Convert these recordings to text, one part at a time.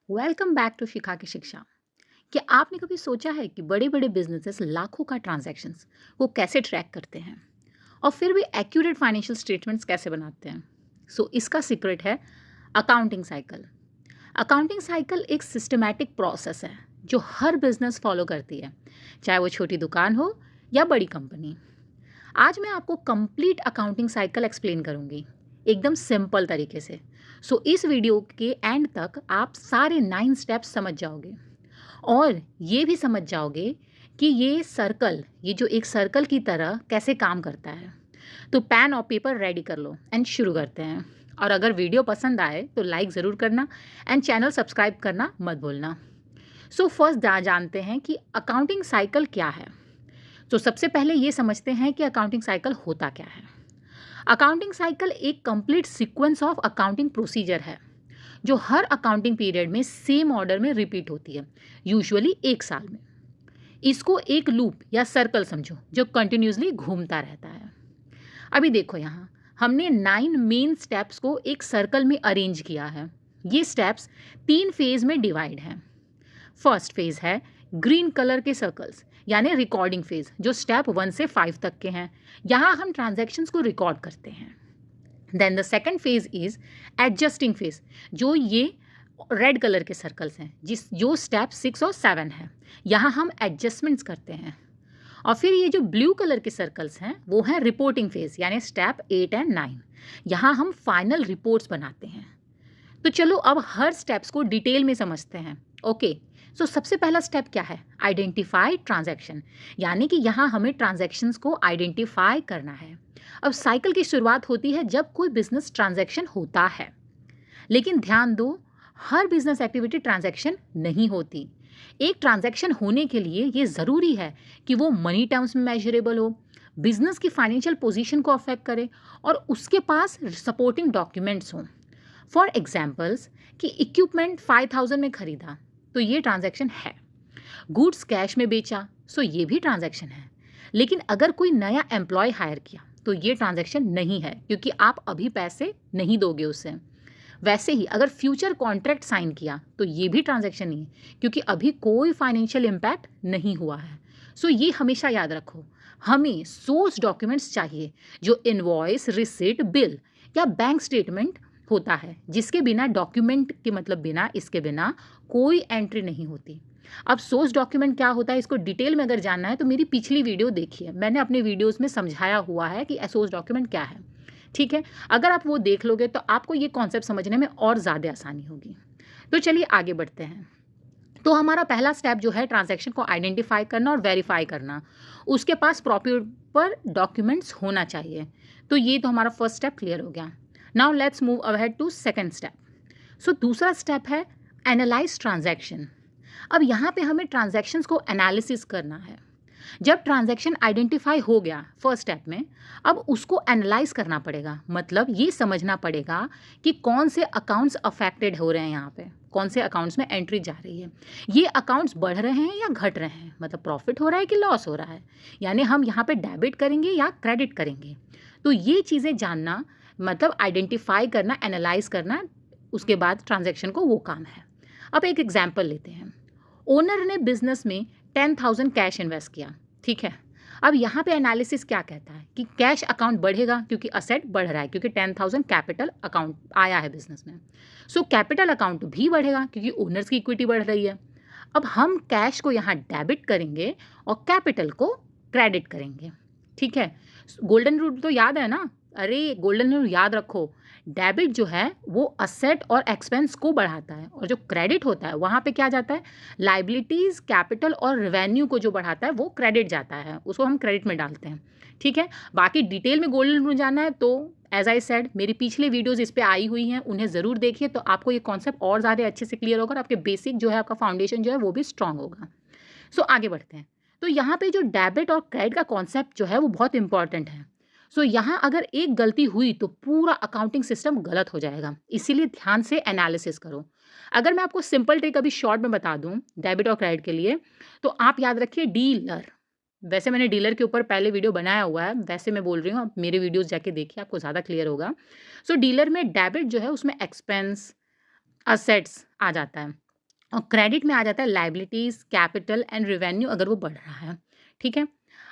Welcome back to शिखा की शिक्षा। क्या आपने कभी सोचा है कि बड़े बड़े बिजनेसेस लाखों का ट्रांजैक्शंस को कैसे ट्रैक करते हैं और फिर भी एक्यूरेट फाइनेंशियल स्टेटमेंट्स कैसे बनाते हैं? इसका सीक्रेट है अकाउंटिंग साइकिल। अकाउंटिंग साइकिल एक सिस्टमैटिक प्रोसेस है जो हर बिजनेस फॉलो करती है, चाहे वो छोटी दुकान हो या बड़ी कंपनी। आज मैं आपको कंप्लीट अकाउंटिंग साइकिल एक्सप्लेन करूंगी, एकदम सिंपल तरीके से। इस वीडियो के एंड तक आप सारे 9 स्टेप्स समझ जाओगे और ये भी समझ जाओगे कि ये जो एक सर्कल की तरह कैसे काम करता है। तो पेन और पेपर रेडी कर लो एंड शुरू करते हैं। और अगर वीडियो पसंद आए तो लाइक ज़रूर करना एंड चैनल सब्सक्राइब करना मत भूलना। फर्स्ट जानते हैं कि अकाउंटिंग साइकिल क्या है। सबसे पहले ये समझते हैं कि अकाउंटिंग साइकिल होता क्या है। अकाउंटिंग साइकिल एक complete sequence of accounting procedure है जो हर अकाउंटिंग पीरियड में सेम ऑर्डर में रिपीट होती है, यूजुअली एक साल में। इसको एक लूप या सर्कल समझो जो कंटिन्यूसली घूमता रहता है। अभी देखो यहाँ हमने 9 मेन स्टेप्स को एक सर्कल में अरेंज किया है। ये स्टेप्स 3 फेज में डिवाइड हैं। फर्स्ट फेज है ग्रीन कलर के सर्कल्स, यानी रिकॉर्डिंग फेज, जो स्टेप 1 से 5 तक के हैं। यहाँ हम ट्रांजैक्शंस को रिकॉर्ड करते हैं। Then the second phase is adjusting phase, जो ये रेड कलर के सर्कल्स हैं, जो स्टेप 6 और 7 है। यहाँ हम एडजस्टमेंट्स करते हैं। और फिर ये जो ब्लू कलर के सर्कल्स हैं वो है रिपोर्टिंग फेज, यानी स्टेप 8 एंड 9। यहाँ हम फाइनल रिपोर्ट्स बनाते हैं। तो चलो अब हर स्टेप्स को डिटेल में समझते हैं। ओके, सबसे पहला स्टेप क्या है? आइडेंटिफाई ट्रांजैक्शन, यानी कि यहाँ हमें ट्रांजैक्शंस को आइडेंटिफाई करना है। अब साइकिल की शुरुआत होती है जब कोई बिजनेस ट्रांजैक्शन होता है, लेकिन ध्यान दो, हर बिजनेस एक्टिविटी ट्रांजैक्शन नहीं होती। एक ट्रांजैक्शन होने के लिए ये ज़रूरी है कि वो मनी टर्म्स में मेजरेबल हो, बिजनेस की फाइनेंशियल पोजीशन को अफेक्ट करे और उसके पास सपोर्टिंग डॉक्यूमेंट्स हों। फॉर एग्जाम्पल्स, कि इक्विपमेंट 5000 में खरीदा तो ये ट्रांजैक्शन है। गुड्स कैश में बेचा, ये भी ट्रांजैक्शन है। लेकिन अगर कोई नया एम्प्लॉय हायर किया तो ये ट्रांजैक्शन नहीं है, क्योंकि आप अभी पैसे नहीं दोगे उसे। वैसे ही अगर फ्यूचर कॉन्ट्रैक्ट साइन किया तो ये भी ट्रांजैक्शन नहीं है, क्योंकि अभी कोई फाइनेंशियल इम्पैक्ट नहीं हुआ है। ये हमेशा याद रखो, हमें सोर्स डॉक्यूमेंट्स चाहिए, जो इनवॉइस, रिसिट, बिल या बैंक स्टेटमेंट होता है, जिसके बिना डॉक्यूमेंट के मतलब बिना इसके बिना कोई एंट्री नहीं होती। अब सोर्स डॉक्यूमेंट क्या होता है, इसको डिटेल में अगर जानना है तो मेरी पिछली वीडियो देखिए, मैंने अपने वीडियोस में समझाया हुआ है कि सोर्स डॉक्यूमेंट क्या है। ठीक है, अगर आप वो देख लोगे तो आपको ये कॉन्सेप्ट समझने में और ज़्यादा आसानी होगी। तो चलिए आगे बढ़ते हैं। तो हमारा पहला स्टेप जो है ट्रांजैक्शन को आइडेंटिफाई करना और वेरीफाई करना। उसके पास प्रॉपर डॉक्यूमेंट्स होना चाहिए। तो ये तो हमारा फर्स्ट स्टेप क्लियर हो गया। Now let's move ahead to second step. दूसरा स्टेप है एनालाइज ट्रांजैक्शन। अब यहाँ पे हमें ट्रांजैक्शंस को एनालिसिस करना है। जब ट्रांजैक्शन आइडेंटिफाई हो गया फर्स्ट स्टेप में, अब उसको एनालाइज करना पड़ेगा, मतलब ये समझना पड़ेगा कि कौन से अकाउंट्स अफेक्टेड हो रहे हैं, यहाँ पे कौन से अकाउंट्स में एंट्री जा रही है। ये अकाउंट्स बढ़ रहे हैं या घट रहे हैं, मतलब प्रॉफिट हो रहा है कि लॉस हो रहा है, यानी हम यहाँ पे डेबिट करेंगे या क्रेडिट करेंगे। तो ये चीज़ें जानना, मतलब आइडेंटिफाई करना, एनालाइज करना, उसके बाद ट्रांजैक्शन को वो काम है। अब एक एग्जाम्पल लेते हैं। ओनर ने बिजनेस में 10,000 कैश इन्वेस्ट किया, ठीक है। अब यहाँ पे एनालिसिस क्या कहता है कि कैश अकाउंट बढ़ेगा क्योंकि असेट बढ़ रहा है, क्योंकि 10,000 कैपिटल अकाउंट आया है बिजनेस में। कैपिटल अकाउंट भी बढ़ेगा क्योंकि ओनर्स की इक्विटी बढ़ रही है। अब हम कैश को यहाँ डेबिट करेंगे और कैपिटल को क्रेडिट करेंगे, ठीक है। गोल्डन रूल तो याद है ना? अरे गोल्डन रूल याद रखो, डेबिट जो है वो असेट और एक्सपेंस को बढ़ाता है, और जो क्रेडिट होता है वहाँ पे क्या जाता है, लाइबिलिटीज़, कैपिटल और रेवेन्यू को जो बढ़ाता है वो क्रेडिट जाता है, उसको हम क्रेडिट में डालते हैं, ठीक है। बाकी डिटेल में गोल्डन रूल जानना है तो एज आई सेड, मेरी पिछले वीडियोज़ इस पर आई हुई हैं, उन्हें ज़रूर देखिए, तो आपको ये कॉन्सेप्ट और ज़्यादा अच्छे से क्लियर होगा और आपके बेसिक जो है, आपका फाउंडेशन जो है वो भी स्ट्रांग होगा। आगे बढ़ते हैं। तो यहाँ पे जो डेबिट और क्रेडिट का कॉन्सेप्ट जो है वो बहुत इंपॉर्टेंट है। यहाँ अगर एक गलती हुई तो पूरा अकाउंटिंग सिस्टम गलत हो जाएगा, इसीलिए ध्यान से एनालिसिस करो। अगर मैं आपको सिंपल ट्रिक अभी शॉर्ट में बता दूं डेबिट और क्रेडिट के लिए, तो आप याद रखिए डीलर। वैसे मैंने डीलर के ऊपर पहले वीडियो बनाया हुआ है, वैसे मैं बोल रही हूँ, आप मेरे वीडियोस जाके देखिए, आपको ज़्यादा क्लियर होगा। डीलर में डेबिट जो है उसमें एक्सपेंस, असेट्स आ जाता है, और क्रेडिट में आ जाता है लायबिलिटीज़, कैपिटल एंड रेवेन्यू अगर वो बढ़ रहा है, ठीक है?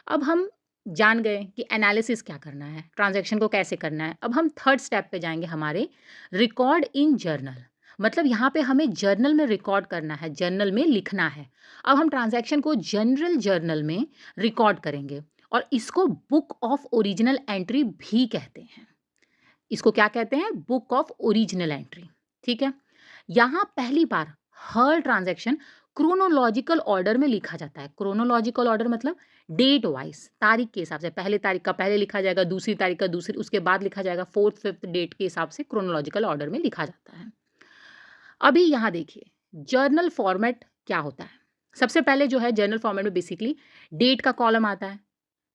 अब हम जान गए कि एनालिसिस क्या करना है, ट्रांज़ैक्शन को कैसे करना है। अब हम थर्ड स्टेप पे जाएँगे हमारे रिकॉर्ड इन जर्नल। मतलब यहाँ पे हमें जर्नल में रिकॉर्ड करना है, जर्नल में लिखना है। अब हम ट्रांज़ैक्शन को जनरल जर्नल में रिकॉर्ड करेंगे और इसको बुक ऑफ ओरिजिनल एंट्री भी कहते हैं। इसको क्या कहते हैं? बुक ऑफ ओरिजिनल एंट्री, ठीक है? यहाँ पहली बार हर ट्रांज़ैक्शन क्रोनोलॉजिकल ऑर्डर में लिखा जाता है। क्रोनोलॉजिकल ऑर्डर मतलब डेट वाइज़, तारीख के हिसाब से। पहले तारीख का पहले लिखा जाएगा, दूसरी तारीख का दूसरी, उसके बाद लिखा जाएगा, 4th, 5th डेट के हिसाब से क्रोनोलॉजिकल ऑर्डर में लिखा जाता है। अभी यहाँ देखिए, जर्नल फॉर्मेट क्या होता है? सबसे पहले जो है जर्नल फॉर्मेट में बेसिकली डेट का कॉलम आता है,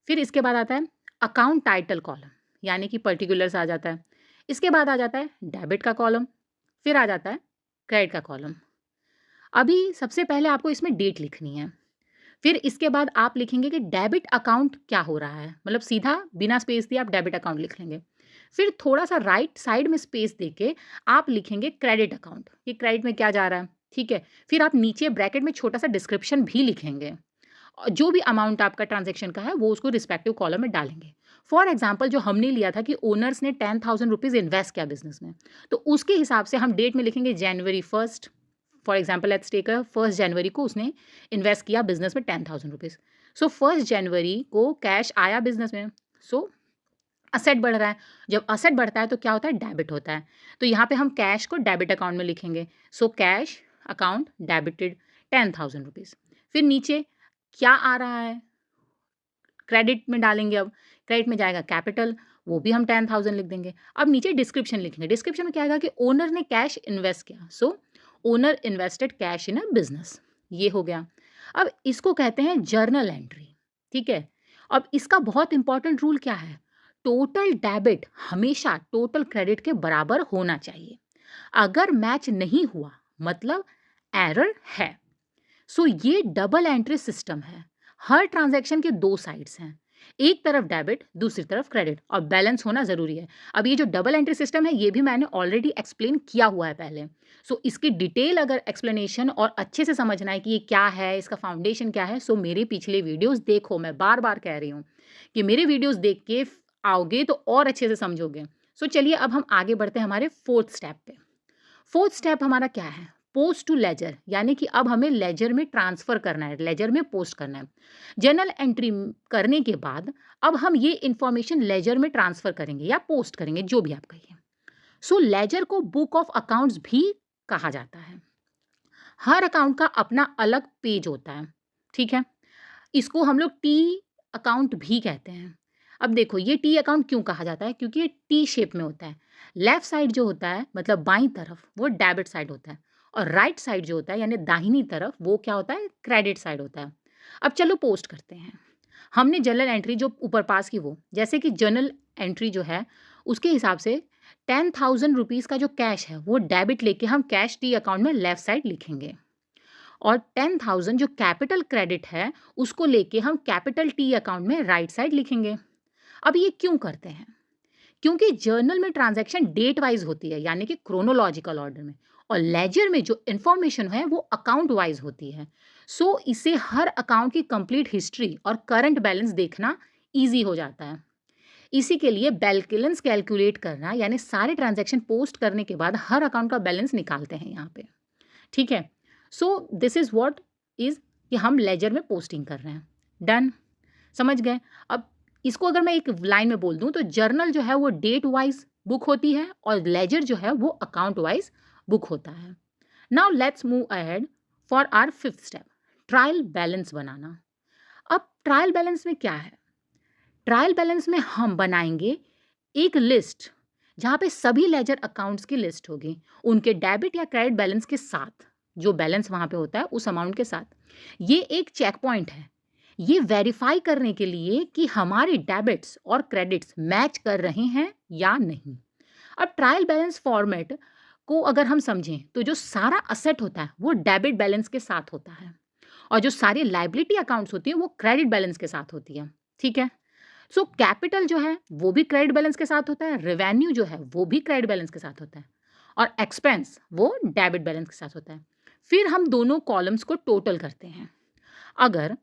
फिर इसके बाद आता है अकाउंट टाइटल कॉलम, यानी कि पर्टिकुलर्स आ जाता है। इसके बाद आ जाता है डेबिट का कॉलम, फिर आ जाता है क्रेडिट का कॉलम। अभी सबसे पहले आपको इसमें डेट लिखनी है। फिर इसके बाद आप लिखेंगे कि डेबिट अकाउंट क्या हो रहा है, मतलब सीधा बिना स्पेस दिए आप डेबिट अकाउंट लिख लेंगे। फिर थोड़ा-सा राइट साइड में स्पेस देके आप लिखेंगे क्रेडिट अकाउंट, कि क्रेडिट में क्या जा रहा है, ठीक है? फिर आप नीचे ब्रैकेट में छोटा-सा डिस्क्रिप्शन भी लिखेंगे। जो भी अमाउंट आपका ट्रांज़ैक्शन का है, वो उसको रिस्पेक्टिव कॉलम में डालेंगे। फॉर एग्ज़ाम्पल जो हमने लिया था कि ओनर्स ने 10,000 रुपीज़ इन्वेस्ट किया बिज़नेस में, तो उसके हिसाब से हम डेट में लिखेंगे जनवरी 1st। For example let's take 1st जनवरी को उसने इन्वेस्ट किया बिज़नेस में 10,000 रुपीज़। सो 1st जनवरी को कैश आया बिज़नेस में, सो असेट बढ़ रहा है। जब असेट बढ़ता है तो क्या होता है? डेबिट होता है। तो यहाँ पे हम कैश को डेबिट अकाउंट में लिखेंगे। So cash account debited 10,000 rupees. फिर नीचे क्या आ रहा है? क्रेडिट में डालेंगे अब। क्रेडिट में जाएगा कैपिटल, वो भी हम 10,000 लिख देंगे। अब नीचे डिस्क्रिप्शन लिखेंगे। डिस्क्रिप्शन में क्या आएगा कि ओनर ने कैश इन्वेस्ट किया। So owner invested cash in a business. ये हो गया। अब इसको कहते हैं जर्नल एंट्री, ठीक है? अब इसका बहुत इंपॉर्टेंट रूल क्या है? टोटल डेबिट हमेशा टोटल क्रेडिट के बराबर होना चाहिए। अगर मैच नहीं हुआ मतलब एरर है। सो ये डबल एंट्री सिस्टम है। हर ट्रांजैक्शन के 2 साइड्स हैं। एक तरफ डेबिट, दूसरी तरफ क्रेडिट और बैलेंस होना ज़रूरी है। अब ये जो डबल एंट्री सिस्टम है, ये भी मैंने ऑलरेडी एक्सप्लेन किया हुआ है पहले। सो इसकी डिटेल अगर एक्सप्लेनेशन और अच्छे से समझना है कि ये क्या है, इसका फाउंडेशन क्या है, सो मेरे पिछले वीडियोज़ देखो। मैं बार-बार कह रही हूँ कि मेरे वीडियोज़ देख के आओगे तो और अच्छे से समझोगे। सो चलिए अब हम आगे बढ़ते हैं हमारे 4th स्टेप पे। 4th स्टेप हमारा क्या है? पोस्ट टू लेजर, यानी कि अब हमें लेजर में ट्रांसफ़र करना है, लेजर में पोस्ट करना है। जर्नल एंट्री करने के बाद अब हम ये इन्फॉर्मेशन लेजर में ट्रांसफ़र करेंगे या पोस्ट करेंगे, जो भी आप कहिए। सो लेजर को बुक ऑफ अकाउंट्स भी कहा जाता है। हर अकाउंट का अपना अलग पेज होता है, ठीक है? इसको हम लोग टी अकाउंट भी कहते हैं। अब देखो ये टी अकाउंट क्यों कहा जाता है? क्योंकि ये टी शेप में होता है। लेफ्ट साइड जो होता है मतलब बाईं तरफ वो डेबिट साइड होता है और राइट साइड जो होता है यानी दाहिनी तरफ वो क्या होता है? क्रेडिट साइड होता है। अब चलो पोस्ट करते हैं। हमने जर्नल एंट्री जो ऊपर पास की वो, जैसे कि जर्नल एंट्री जो है उसके हिसाब से 10,000 रुपीज़ का जो कैश है वो डेबिट लेके हम कैश टी अकाउंट में लेफ्ट साइड लिखेंगे। और 10,000 जो कैपिटल क्रेडिट है उसको लेके हम कैपिटल टी अकाउंट में राइट साइड लिखेंगे। अब ये क्यों करते हैं? क्योंकि जर्नल में ट्रांजैक्शन डेट वाइज होती है यानी कि क्रोनोलॉजिकल ऑर्डर में, और लेजर में जो इंफॉर्मेशन है वो अकाउंट वाइज होती है। सो इससे हर अकाउंट की कंप्लीट हिस्ट्री और करंट बैलेंस देखना ईजी हो जाता है। इसी के लिए बैलेंस कैलकुलेट करना यानी सारे ट्रांजैक्शन पोस्ट करने के बाद हर अकाउंट का बैलेंस निकालते हैं यहाँ पे, ठीक है? So this is what is कि हम लेजर में पोस्टिंग कर रहे हैं। डन, समझ गए? अब इसको अगर मैं एक लाइन में बोल दूँ तो जर्नल जो है वो डेट वाइज बुक होती है और लेजर जो है वो अकाउंट वाइज बुक होता है। Now let's move ahead for our 5th step, trial balance बनाना। अब ट्रायल बैलेंस में क्या है? ट्रायल बैलेंस में हम बनाएंगे एक लिस्ट जहाँ पे सभी लेजर अकाउंट्स की लिस्ट होगी, उनके डेबिट या क्रेडिट बैलेंस के साथ, जो बैलेंस वहाँ पे होता है उस अमाउंट के साथ। ये एक चेक पॉइंट है, ये वेरीफाई करने के लिए कि हमारे डेबिट्स और क्रेडिट्स मैच कर रहे हैं या नहीं। अब ट्रायल बैलेंस फॉर्मेट को अगर हम समझें तो जो सारा असेट होता है वो डेबिट बैलेंस के साथ होता है और जो सारी लाइबिलिटी अकाउंट्स होती है वो क्रेडिट बैलेंस के साथ होती है, ठीक है? सो कैपिटल जो है वो भी क्रेडिट बैलेंस के साथ होता है, रेवेन्यू जो है वो भी क्रेडिट बैलेंस के साथ होता है और एक्सपेंस वो डेबिट बैलेंस के साथ होता है। फिर हम दोनों कॉलम्स को टोटल करते हैं। अगर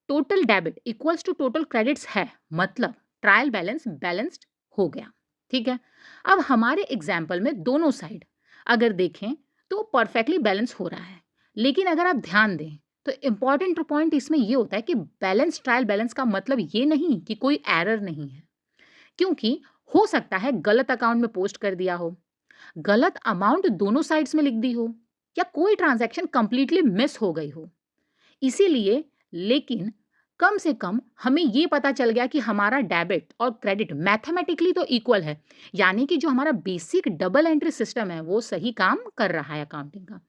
total debit equals to total credits है, मतलब ट्रायल बैलेंस बैलेंस्ड हो गया। ठीक है। अब हमारे एग्जाम्पल में दोनों साइड अगर देखें तो परफेक्टली बैलेंस हो रहा है, लेकिन अगर आप ध्यान दें तो इंपॉर्टेंट पॉइंट इसमें ये होता है कि बैलेंस ट्रायल बैलेंस का मतलब ये नहीं कि कोई एरर नहीं है, क्योंकि हो सकता है गलत अकाउंट में पोस्ट कर दिया हो, गलत अमाउंट दोनों साइड्स में लिख दी हो, या कोई ट्रांजैक्शन कंप्लीटली मिस हो गई हो। इसीलिए लेकिन कम से कम हमें ये पता चल गया कि हमारा डेबिट और क्रेडिट मैथमेटिकली तो इक्वल है, यानी कि जो हमारा बेसिक डबल एंट्री सिस्टम है वो सही काम कर रहा है अकाउंटिंग का।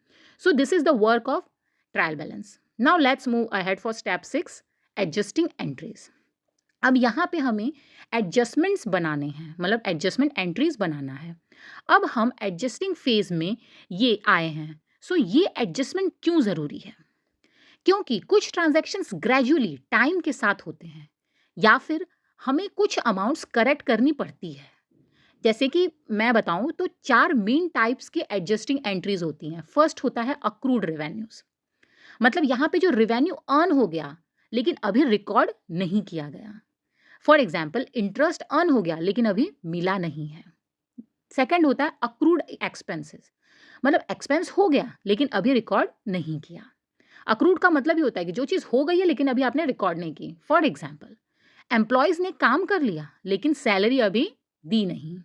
So this is the work of trial balance. Now let's move ahead for step 6, adjusting entries. अब यहाँ पे हमें एडजस्टमेंट्स बनाने हैं, मतलब एडजस्टमेंट एंट्रीज बनाना है। अब हम एडजस्टिंग फेज में ये आए हैं। सो ये एडजस्टमेंट क्यों ज़रूरी है? क्योंकि कुछ ट्रांजैक्शंस ग्रेजुअली टाइम के साथ होते हैं, या फिर हमें कुछ अमाउंट्स करेक्ट करनी पड़ती है। जैसे कि मैं बताऊं तो 4 मेन टाइप्स की एडजस्टिंग एंट्रीज होती हैं। फर्स्ट होता है अक्रूड रेवेन्यूज, मतलब यहाँ पे जो रेवेन्यू अर्न हो गया लेकिन अभी रिकॉर्ड नहीं किया गया। फॉर एग्जाम्पल इंटरेस्ट अर्न हो गया लेकिन अभी मिला नहीं है। सेकेंड होता है अक्रूड एक्सपेंसेस, मतलब एक्सपेंस हो गया लेकिन अभी रिकॉर्ड नहीं किया। अक्रूड का मतलब ये होता है कि जो चीज़ हो गई है लेकिन अभी आपने रिकॉर्ड नहीं की। फॉर एग्जाम्पल एम्प्लॉयज ने काम कर लिया लेकिन सैलरी अभी दी नहीं।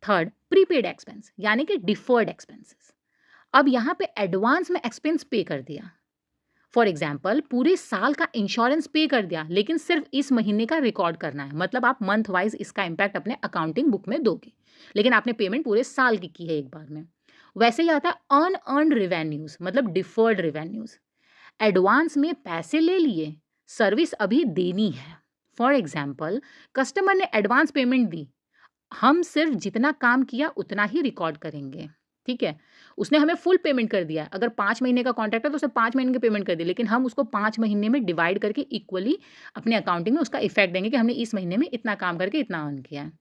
थर्ड प्रीपेड एक्सपेंस, यानी कि डिफर्ड एक्सपेंसेस, अब यहाँ पे एडवांस में एक्सपेंस पे कर दिया। फॉर एग्जाम्पल पूरे साल का इंश्योरेंस पे कर दिया लेकिन सिर्फ इस महीने का रिकॉर्ड करना है, मतलब आप मंथ वाइज इसका इम्पैक्ट अपने अकाउंटिंग बुक में दोगे, लेकिन आपने पेमेंट पूरे साल की है एक बार में। वैसे ही आता है अनअर्न्ड रिवेन्यूज, मतलब डिफर्ड रिवेन्यूज, एडवांस में पैसे ले लिए, सर्विस अभी देनी है। फॉर एग्जाम्पल कस्टमर ने एडवांस पेमेंट दी, हम सिर्फ जितना काम किया उतना ही रिकॉर्ड करेंगे। ठीक है, उसने हमें फुल पेमेंट कर दिया, अगर 5 महीने का कॉन्ट्रैक्ट है तो उसे 5 महीने की पेमेंट कर दी, लेकिन हम उसको 5 महीने में डिवाइड करके इक्वली अपने अकाउंटिंग में उसका इफेक्ट देंगे कि हमने इस महीने में इतना काम करके इतना अर्न किया है।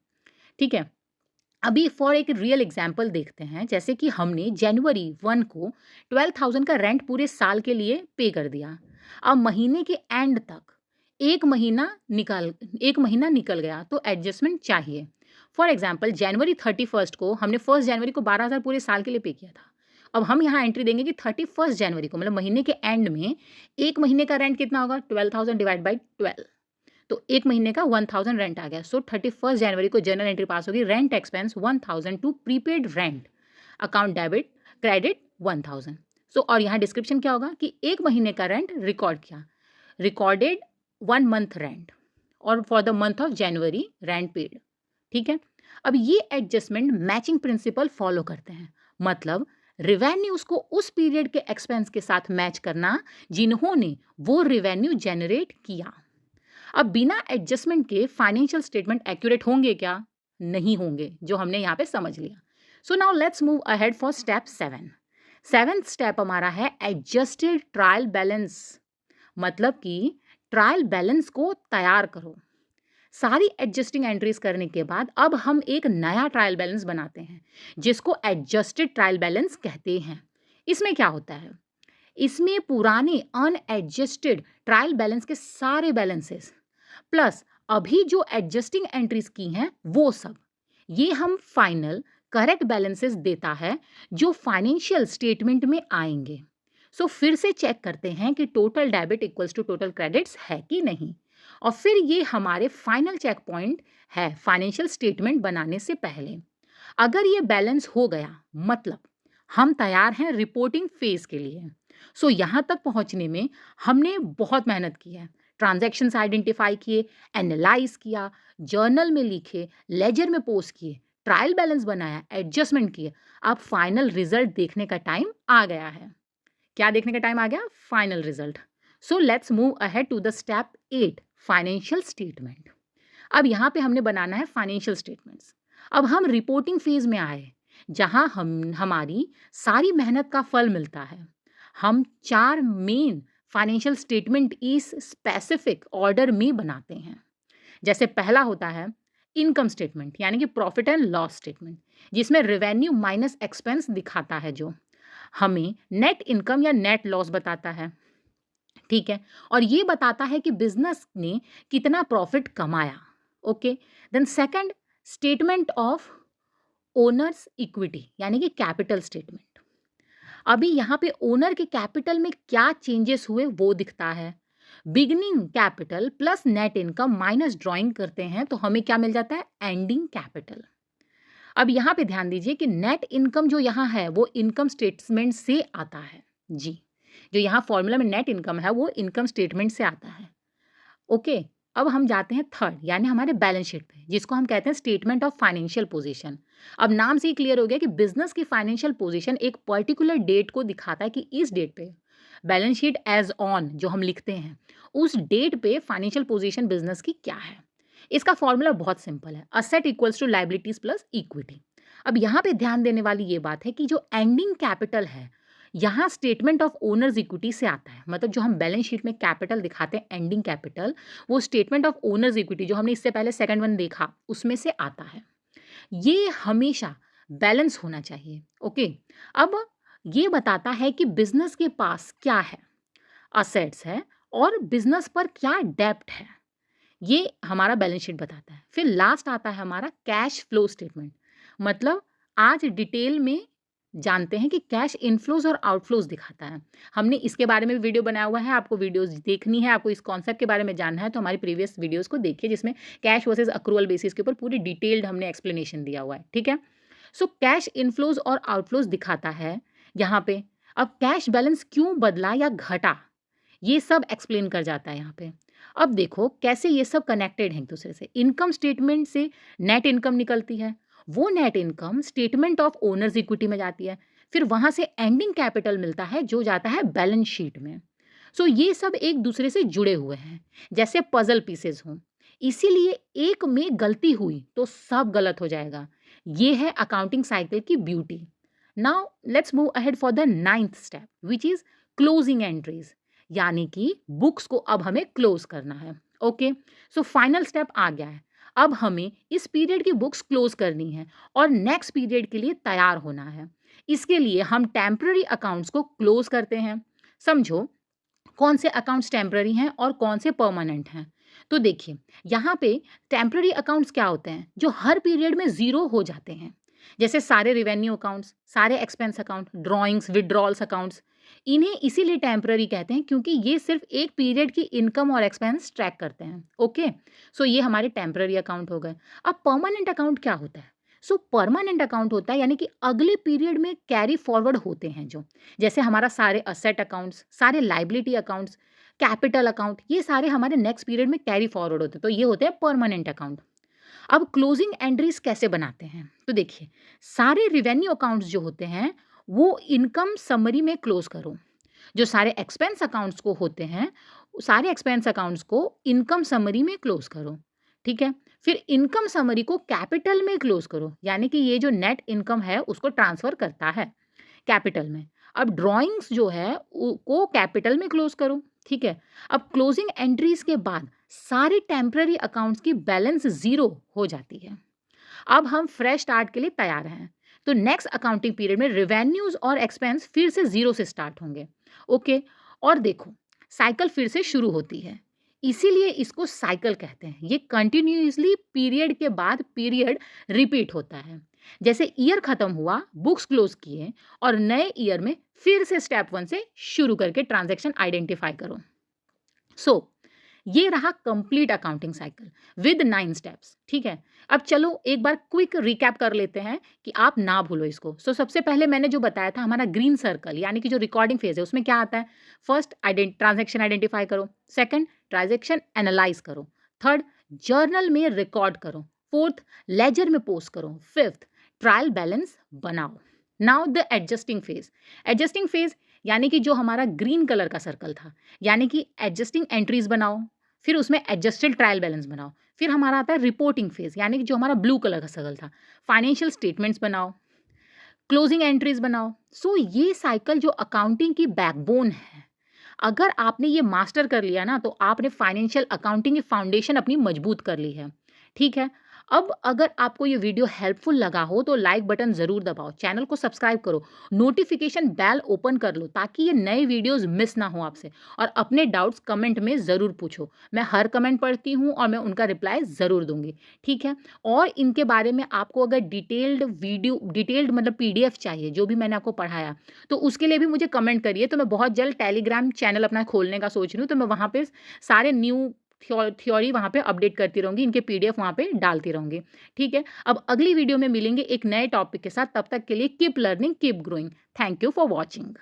ठीक है, अभी फॉर एक रियल एग्जाम्पल देखते हैं। जैसे कि हमने जनवरी 1 को 12,000 का रेंट पूरे साल के लिए पे कर दिया। अब महीने के एंड तक एक महीना निकल गया तो एडजस्टमेंट चाहिए। फॉर एग्जाम्पल जनवरी 31 को हमने 1 जनवरी को 12,000 पूरे साल के लिए पे किया था। अब हम यहाँ एंट्री देंगे कि 31 जनवरी को, मतलब महीने के एंड में एक महीने का रेंट कितना होगा, 12,000 डिवाइड बाई 12, तो एक महीने का 1,000 रेंट आ गया। सो 31 जनवरी को जनरल एंट्री पास होगी, rent expense 1,000 to prepaid rent, account debit credit 1,000। सो और यहाँ डिस्क्रिप्शन क्या होगा कि एक महीने का रेंट रिकॉर्ड किया, रिकॉर्डेड 1 मंथ रेंट, और for the month of January rent paid. ठीक है, अब ये एडजस्टमेंट मैचिंग प्रिंसिपल फॉलो करते हैं, मतलब रिवेन्यूज को उस पीरियड के एक्सपेंस के साथ मैच करना जिन्होंने वो रिवेन्यू जनरेट किया। अब बिना एडजस्टमेंट के फाइनेंशियल स्टेटमेंट एक्यूरेट होंगे क्या? नहीं होंगे, जो हमने यहाँ पे समझ लिया। So now let's move ahead for step 7। Seventh step हमारा है एडजस्टेड ट्रायल बैलेंस, मतलब कि ट्रायल बैलेंस को तैयार करो। सारी एडजस्टिंग एंट्रीज करने के बाद अब हम एक नया ट्रायल बैलेंस बनाते हैं जिसको एडजस्टेड ट्रायल बैलेंस कहते हैं। इसमें क्या होता है, इसमें पुराने अनएडजस्टेड ट्रायल बैलेंस के सारे बैलेंसेस प्लस अभी जो एडजस्टिंग एंट्रीज की हैं वो सब, ये हम फाइनल करेक्ट बैलेंसेस देता है जो फाइनेंशियल स्टेटमेंट में आएंगे। सो फिर से चेक करते हैं कि total debit equals to total credits है कि नहीं, और फिर ये हमारे फाइनल चेक पॉइंट है फाइनेंशियल स्टेटमेंट बनाने से पहले। अगर ये बैलेंस हो गया मतलब हम तैयार हैं रिपोर्टिंग फेज के लिए। सो यहाँ तक पहुँचने में हमने बहुत मेहनत की है, ट्रांजैक्शंस आइडेंटिफाई किए, एनालाइज किया, जर्नल में लिखे, लेजर में पोस्ट किए, ट्रायल बैलेंस बनाया, एडजस्टमेंट किए। अब फाइनल रिजल्ट देखने का टाइम आ गया है। क्या देखने का टाइम आ गया? Final result. So let's move ahead to the step 8, financial statement. अब यहाँ पे हमने बनाना है फाइनेंशियल स्टेटमेंट्स। अब हम रिपोर्टिंग फेज में आए जहाँ हमारी सारी मेहनत का फल मिलता है। हम 4 मेन फाइनेंशियल स्टेटमेंट इस स्पेसिफिक ऑर्डर में बनाते हैं। जैसे पहला होता है इनकम स्टेटमेंट, यानी कि प्रॉफिट एंड लॉस स्टेटमेंट, जिसमें रेवेन्यू माइनस एक्सपेंस दिखाता है जो। हमें नेट इनकम या नेट लॉस बताता है, ठीक है, और ये बताता है कि बिजनेस ने कितना प्रॉफिट कमाया। Okay, then second, statement of owners equity यानी कि कैपिटल स्टेटमेंट। अभी यहाँ पे ओनर के कैपिटल में क्या चेंजेस हुए वो दिखता है। Beginning capital plus net income minus drawing करते हैं तो हमें क्या मिल जाता है, एंडिंग कैपिटल। अब यहाँ पे ध्यान दीजिए कि नेट इनकम जो यहाँ है वो इनकम स्टेटमेंट से आता है जी, जो यहाँ फॉर्मूला में नेट इनकम है वो इनकम स्टेटमेंट से आता है। ओके, अब हम जाते हैं थर्ड यानी हमारे बैलेंस शीट पे, जिसको हम कहते हैं स्टेटमेंट ऑफ फाइनेंशियल पोजीशन। अब नाम से ही क्लियर हो गया कि बिजनेस की फाइनेंशियल पोजीशन एक पर्टिकुलर डेट को दिखाता है कि इस डेट पे बैलेंस शीट एज ऑन जो हम लिखते हैं उस डेट पे फाइनेंशियल पोजीशन बिजनेस की क्या है। इसका फॉर्मूला बहुत सिंपल है, asset equals to liabilities plus equity. अब यहाँ पे ध्यान देने वाली ये बात है कि जो एंडिंग कैपिटल है यहाँ स्टेटमेंट ऑफ ओनर्स इक्विटी से आता है, मतलब जो हम बैलेंस शीट में कैपिटल दिखाते हैं एंडिंग कैपिटल, वो स्टेटमेंट ऑफ ओनर्स इक्विटी जो हमने इससे पहले सेकंड वन देखा उसमें से आता है। ये हमेशा बैलेंस होना चाहिए। ओके, अब ये बताता है कि बिजनेस के पास क्या है, असेट्स है और बिजनेस पर क्या डेब्ट है, ये हमारा बैलेंस शीट बताता है। फिर लास्ट आता है हमारा कैश फ्लो स्टेटमेंट, मतलब आज डिटेल में जानते हैं कि कैश इनफ्लोज और आउटफ्लोज दिखाता है। हमने इसके बारे में वीडियो बनाया हुआ है, आपको वीडियोस देखनी है, आपको इस कॉन्सेप्ट के बारे में जानना है तो हमारी प्रीवियस वीडियोस को देखिए जिसमें कैश वर्सेस अक्रूवल बेसिस के ऊपर पूरी डिटेल्ड हमने एक्सप्लेनेशन दिया हुआ है, ठीक है। सो कैश इनफ्लोज और आउटफ्लोज दिखाता है यहाँ पे। अब कैश बैलेंस क्यों बदला या घटा ये सब एक्सप्लेन कर जाता है यहाँ पे। अब देखो कैसे ये सब कनेक्टेड हैं एक दूसरे से। इनकम स्टेटमेंट से नेट इनकम निकलती है, वो net income statement of owners equity में जाती है, फिर वहां से एंडिंग कैपिटल मिलता है जो जाता है बैलेंस शीट में। सो ये सब एक दूसरे से जुड़े हुए हैं जैसे पजल पीसेस हों, इसीलिए एक में गलती हुई तो सब गलत हो जाएगा। ये है अकाउंटिंग साइकिल की beauty. Now let's move ahead for the ninth step which is closing entries, यानी कि बुक्स को अब हमें क्लोज करना है। ओके, सो फाइनल स्टेप आ गया है। अब हमें इस पीरियड की बुक्स क्लोज करनी है और नेक्स्ट पीरियड के लिए तैयार होना है। इसके लिए हम टेम्पररी अकाउंट्स को क्लोज करते हैं। समझो कौन से अकाउंट्स टेम्पररी हैं और कौन से परमानेंट हैं। तो देखिए यहाँ पे टेम्पररी अकाउंट्स क्या होते हैं, जो हर पीरियड में ज़ीरो हो जाते हैं, जैसे सारे रेवेन्यू अकाउंट्स, सारे expense account, drawings, withdrawals accounts. इन्हें इसीलिए टेम्पररी कहते हैं क्योंकि ये सिर्फ एक पीरियड की इनकम और एक्सपेंस ट्रैक करते हैं। ओके, सो ये हमारे टेम्पररी अकाउंट हो गए। अब परमानेंट अकाउंट क्या होता है? सो परमानेंट अकाउंट होता है यानी कि अगले पीरियड में कैरी फॉरवर्ड होते हैं, जो जैसे हमारा सारे असेट अकाउंट्स, सारे लाइबिलिटी अकाउंट्स, कैपिटल अकाउंट, ये सारे हमारे नेक्स्ट पीरियड में कैरी फॉरवर्ड होते हैं, तो ये होते हैं परमानेंट अकाउंट। अब क्लोजिंग एंट्रीज कैसे बनाते हैं, तो देखिए सारे रिवेन्यू अकाउंट्स जो होते हैं वो इनकम समरी में क्लोज करो। जो सारे एक्सपेंस अकाउंट्स को होते हैं सारे एक्सपेंस अकाउंट्स को इनकम समरी में क्लोज करो, ठीक है। फिर इनकम समरी को कैपिटल में क्लोज करो, यानी कि ये जो नेट इनकम है उसको ट्रांसफर करता है कैपिटल में। अब ड्राइंग्स जो है को कैपिटल में क्लोज करो, ठीक है। अब क्लोजिंग एंट्रीज के बाद सारे टेम्पररी अकाउंट्स की बैलेंस जीरो हो जाती है। अब हम फ्रेश स्टार्ट के लिए तैयार हैं, तो नेक्स्ट अकाउंटिंग पीरियड में रेवेन्यूज और एक्सपेंस फिर से जीरो से स्टार्ट होंगे। ओके, और देखो साइकिल फिर से शुरू होती है, इसीलिए इसको साइकिल कहते हैं। ये कंटिन्यूसली पीरियड के बाद पीरियड रिपीट होता है। जैसे ईयर खत्म हुआ, बुक्स क्लोज किए और नए ईयर में फिर से स्टेप वन से शुरू करके ट्रांजैक्शन आइडेंटिफाई करो। सो ये रहा complete accounting cycle with 9 steps, ठीक है। अब चलो एक बार क्विक रिकैप कर लेते हैं कि आप ना भूलो इसको। सो सबसे पहले मैंने जो बताया था हमारा ग्रीन सर्कल यानी कि जो रिकॉर्डिंग फेज है उसमें क्या आता है, फर्स्ट ट्रांजैक्शन आइडेंटिफाई करो, सेकंड ट्रांजैक्शन एनालाइज करो, थर्ड जर्नल में रिकॉर्ड करो, फोर्थ लेजर में पोस्ट करो, फिफ्थ ट्रायल बैलेंस बनाओ। नाउ द एडजस्टिंग फेज यानी कि जो हमारा ग्रीन कलर का सर्कल था, यानी कि एडजस्टिंग एंट्रीज बनाओ, फिर उसमें एडजस्टेड ट्रायल बैलेंस बनाओ। फिर हमारा आता है रिपोर्टिंग फेज यानी कि जो हमारा ब्लू कलर का सर्कल था, फाइनेंशियल स्टेटमेंट्स बनाओ, क्लोजिंग एंट्रीज बनाओ। सो ये साइकिल जो अकाउंटिंग की बैकबोन है, अगर आपने ये मास्टर कर लिया ना तो आपने फाइनेंशियल अकाउंटिंग की फाउंडेशन अपनी मजबूत कर ली है, ठीक है। अब अगर आपको ये वीडियो हेल्पफुल लगा हो तो लाइक बटन ज़रूर दबाओ, चैनल को सब्सक्राइब करो, नोटिफिकेशन बेल ओपन कर लो ताकि ये नए वीडियोस मिस ना हो आपसे। और अपने डाउट्स कमेंट में ज़रूर पूछो, मैं हर कमेंट पढ़ती हूँ और मैं उनका रिप्लाई ज़रूर दूंगी। ठीक है। और इनके बारे में आपको अगर डिटेल्ड मतलब पीडीएफ चाहिए जो भी मैंने आपको पढ़ाया, तो उसके लिए भी मुझे कमेंट करिए। तो मैं बहुत जल्द टेलीग्राम चैनल अपना खोलने का सोच रही हूँ, तो मैं वहाँ पे सारे न्यू थ्योरी वहाँ पे अपडेट करती रहूँगी, इनके पीडीएफ वहाँ पे डालती रहूँगी। ठीक है। अब अगली वीडियो में मिलेंगे एक नए टॉपिक के साथ, तब तक के लिए keep learning keep growing. Thank you for watching.